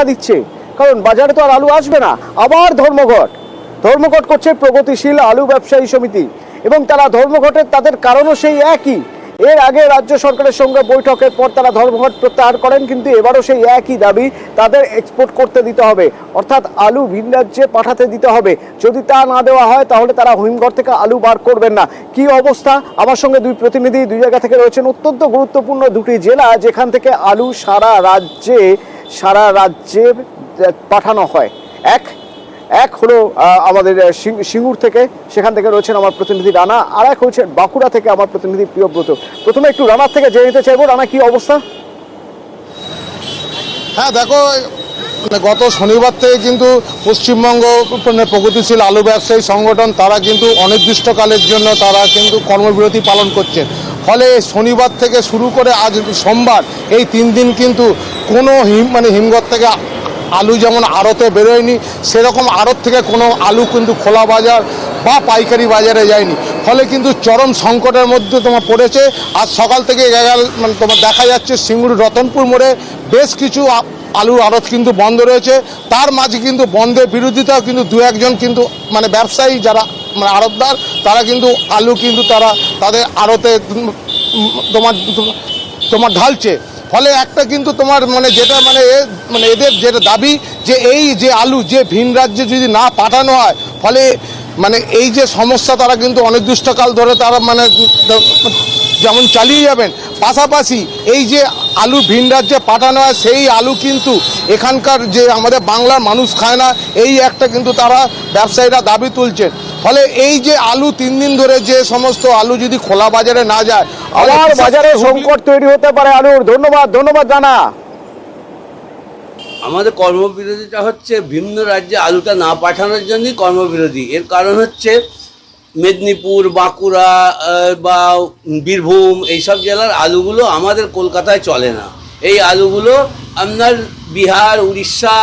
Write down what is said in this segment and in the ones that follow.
দেখা দিচ্ছে, কারণ বাজারে তো আর আলু আসবে না। আবার ধর্মঘট করছে প্রগতিশীল আলু ব্যবসায়ী সমিতি, এবং তারা ধর্মঘটের তাদের কারণও সেই একই। এর আগে রাজ্য সরকারের সঙ্গে বৈঠকের পর তারা ধর্মঘট প্রত্যাহার করেন, কিন্তু এবারও সেই একই দাবি, তাদের এক্সপোর্ট করতে দিতে হবে, অর্থাৎ আলু ভিন রাজ্যে পাঠাতে দিতে হবে। যদি তা না দেওয়া হয় তাহলে তারা হিমঘর থেকে আলু বার করবেন না। কি অবস্থা? আমার সঙ্গে দুই প্রতিনিধি দুই জায়গা থেকে রয়েছেন। অত্যন্ত গুরুত্বপূর্ণ দুটি জেলা যেখান থেকে আলু সারা রাজ্যে পাঠানো হয়। এক হলো আমাদের সিঙ্গুর থেকে, সেখান থেকে রয়েছেন আমার প্রতিনিধি রানা, আর এক হচ্ছে বাঁকুড়া থেকে আমার প্রতিনিধি প্রিয়ব্রত। প্রথমে একটু রানার থেকে জেনে নিতে চাইবো, রানা কি অবস্থা? হ্যাঁ দেখো, গত শনিবার থেকে কিন্তু পশ্চিমবঙ্গ প্রগতিশীল আলু ব্যবসায়ী সংগঠন তারা কিন্তু অনির্দিষ্টকালের জন্য তারা কিন্তু কর্মবিরতি পালন করছেন। ফলে শনিবার থেকে শুরু করে আজ সোমবার এই 3 দিন কিন্তু কোনো হিমঘর থেকে আলু যেমন আড়তে বেরোয়নি, সেরকম আড়ত থেকে কোনো আলু কিন্তু খোলা বাজার বা পাইকারি বাজারে যায়নি। ফলে কিন্তু চরম সংকটের মধ্যে তোমার পড়েছে। আজ সকাল থেকে তোমার দেখা যাচ্ছে সিঙ্গুর রতনপুর মোড়ে বেশ কিছু আলুর আড়ত কিন্তু বন্ধ রয়েছে। তার মাঝে কিন্তু বন্ধের বিরোধিতাও কিন্তু দু একজন কিন্তু ব্যবসায়ী যারা আড়তদার, তারা কিন্তু আলু কিন্তু তারা তাদের আড়তে তোমার ঢালছে। ফলে একটা কিন্তু তোমার যেটা এদের যেটা দাবি যে এই যে আলু যে ভিন রাজ্যে যদি না পাঠানো হয়, ফলে এই যে সমস্যা তারা কিন্তু অনির্দিষ্টকাল ধরে তারা যেমন চালিয়ে যাবেন। পাশাপাশি এই যে আলু ভিন রাজ্যে পাঠানো হয় সেই আলু কিন্তু এখানকার যে আমাদের বাংলার মানুষ খায় না, এই একটা কিন্তু তারা ব্যবসায়ীরা দাবি তুলছেন। ফলে এই যে আলু 3 দিন ধরে যে সমস্ত আলু যদি খোলা বাজারে না যায়, আবার বাজারে সংকট তৈরি হতে পারে আলুর। ধন্যবাদ জানা। আমাদের কর্মবিরতিটা হচ্ছে ভিন্ন রাজ্যে আলুটা না পাঠানোর জন্যই কর্মবিরতি। এর কারণ হচ্ছে মেদিনীপুর, বাঁকুড়া বা বীরভূম এইসব জেলার আলুগুলো আমাদের কলকাতায় চলে না। এই আলুগুলো আপনার বিহার, উড়িষ্যা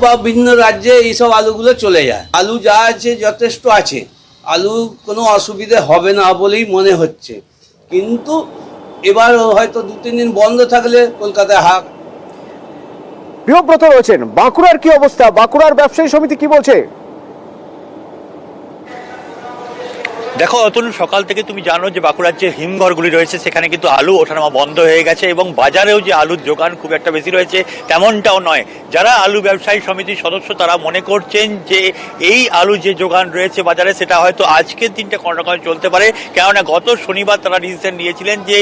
বা ভিন্ন রাজ্যে এইসব আলুগুলো চলে যায়। আলু যা আছে যথেষ্ট আছে, আলু কোনো অসুবিধে হবে না বলেই মনে হচ্ছে, কিন্তু এবার হয়তো 2-3 দিন বন্ধ থাকলে কলকাতায় হাক। প্রিয়ব্রত রয়েছেন। বাঁকুড়ার কি অবস্থা? বাঁকুড়ার ব্যবসায়ী সমিতি কি বলছে? দেখো অতুল, সকাল থেকে তুমি জানো যে বাঁকুড়ার যে হিমঘরগুলি রয়েছে সেখানে কিন্তু আলু ওঠানামা বন্ধ হয়ে গেছে, এবং বাজারেও যে আলুর যোগান খুব একটা বেশি রয়েছে তেমনটাও নয়। যারা আলু ব্যবসায়ী সমিতির সদস্য তারা মনে করছেন যে এই আলু যে যোগান রয়েছে বাজারে সেটা হয়তো আজকের দিনটা কোনো রকম চলতে পারে, কেননা গত শনিবার তারা ডিসিশন নিয়েছিলেন যে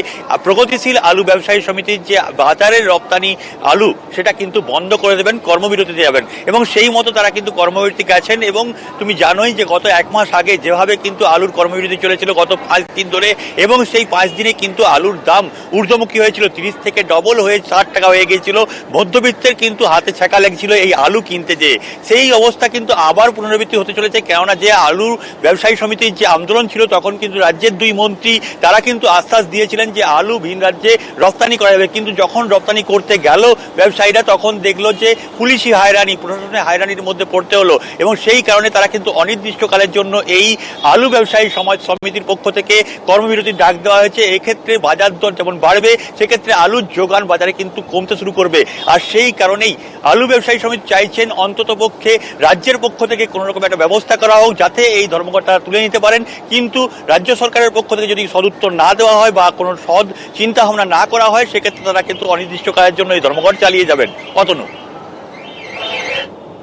প্রগতিশীল আলু ব্যবসায়ী সমিতির যে বাজারের রপ্তানি আলু সেটা কিন্তু বন্ধ করে দেবেন, কর্মবিরতিতে যাবেন, এবং সেই মতো তারা কিন্তু কর্মবিরতি গেছেন। এবং তুমি জানোই যে গত 1 মাস আগে যেভাবে কিন্তু আলুর কর্মবিরতি চলেছিল গত 5 দিন ধরে, এবং সেই 5 দিনে কিন্তু আলুর দাম ঊর্ধ্বমুখী হয়েছিল, 30 থেকে ডবল হয়ে 60 টাকা হয়ে গিয়েছিল। মধ্যবিত্তের কিন্তু হাতে ছ্যাঁকা লেগেছিল এই আলু কিনতে যেয়ে। সেই অবস্থা কিন্তু আবার পুনরাবৃত্তি হতে চলেছে, কেননা যে আলুর ব্যবসায়ী সমিতির যে আন্দোলন ছিল তখন কিন্তু রাজ্যের 2 মন্ত্রী তারা কিন্তু আশ্বাস দিয়েছিলেন যে আলু ভিন রাজ্যে রপ্তানি করা যাবে, কিন্তু যখন রপ্তানি করতে গেল ব্যবসায়ীরা তখন দেখলো যে পুলিশি হয়রানি, প্রশাসনের হয়রানির মধ্যে পড়তে হলো, এবং সেই কারণে তারা কিন্তু অনির্দিষ্টকালের জন্য এই আলু ব্যবসায়ী সমিতির পক্ষ থেকে কর্মবিরতির ডাক দেওয়া হয়েছে। এক্ষেত্রে বাজার দর যেমন বাড়বে সেক্ষেত্রে আলুর যোগান বাজারে কিন্তু কমতে শুরু করবে। আর সেই কারণেই আলু ব্যবসায়ী সমিতি চাইছেন অন্তত পক্ষে রাজ্যের পক্ষ থেকে কোনো রকম একটা ব্যবস্থা করা হোক যাতে এই ধর্মঘটটা তুলে নিতে পারেন। কিন্তু রাজ্য সরকারের পক্ষ থেকে যদি সদুত্তর না দেওয়া হয় বা কোনো সৎ চিন্তা ভাবনা না করা হয় সেক্ষেত্রে তারা কিন্তু অনির্দিষ্টকালের জন্য এই ধর্মঘট চালিয়ে যাবেন। অতনু,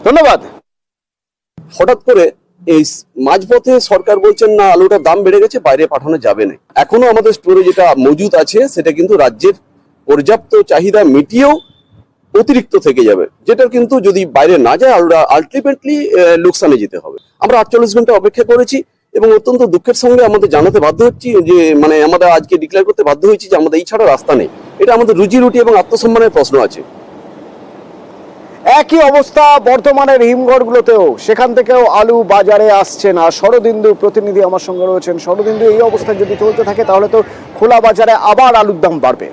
ধন্যবাদ। হঠাৎ করে এই মাঝপথে সরকার বলছেন না আলুটার দাম বেড়ে গেছে, বাইরে পাঠানো যাবে না। এখনো আমাদের স্টোরে যেটা মজুদ আছে সেটা কিন্তু রাজ্যের পর্যাপ্ত চাহিদা মিটিয়েও অতিরিক্ত থেকে যাবে, যেটা কিন্তু যদি বাইরে না যায় আলুটা আলটিমেটলি লোকসানে যেতে হবে। আমরা 48 ঘন্টা অপেক্ষা করেছি এবং অত্যন্ত দুঃখের সঙ্গে আমাদের জানাতে বাধ্য হচ্ছি যে আমরা আজকে ডিক্লেয়ার করতে বাধ্য হয়েছি যে আমাদের এই ছাড়া রাস্তা নেই। এটা আমাদের রুজি রুটি এবং আত্মসম্মানের প্রশ্ন আছে। একই অবস্থা বর্তমানের হিমঘরগুলোতেও, সেখান থেকেও আলু বাজারে আসছে না। শরদিন্দু প্রতিনিধি আমার সঙ্গে রয়েছেন। শরদিন্দু, এই অবস্থা যদি চলতে থাকে তাহলে তো খোলা বাজারে আবার আলুর দাম বাড়বে।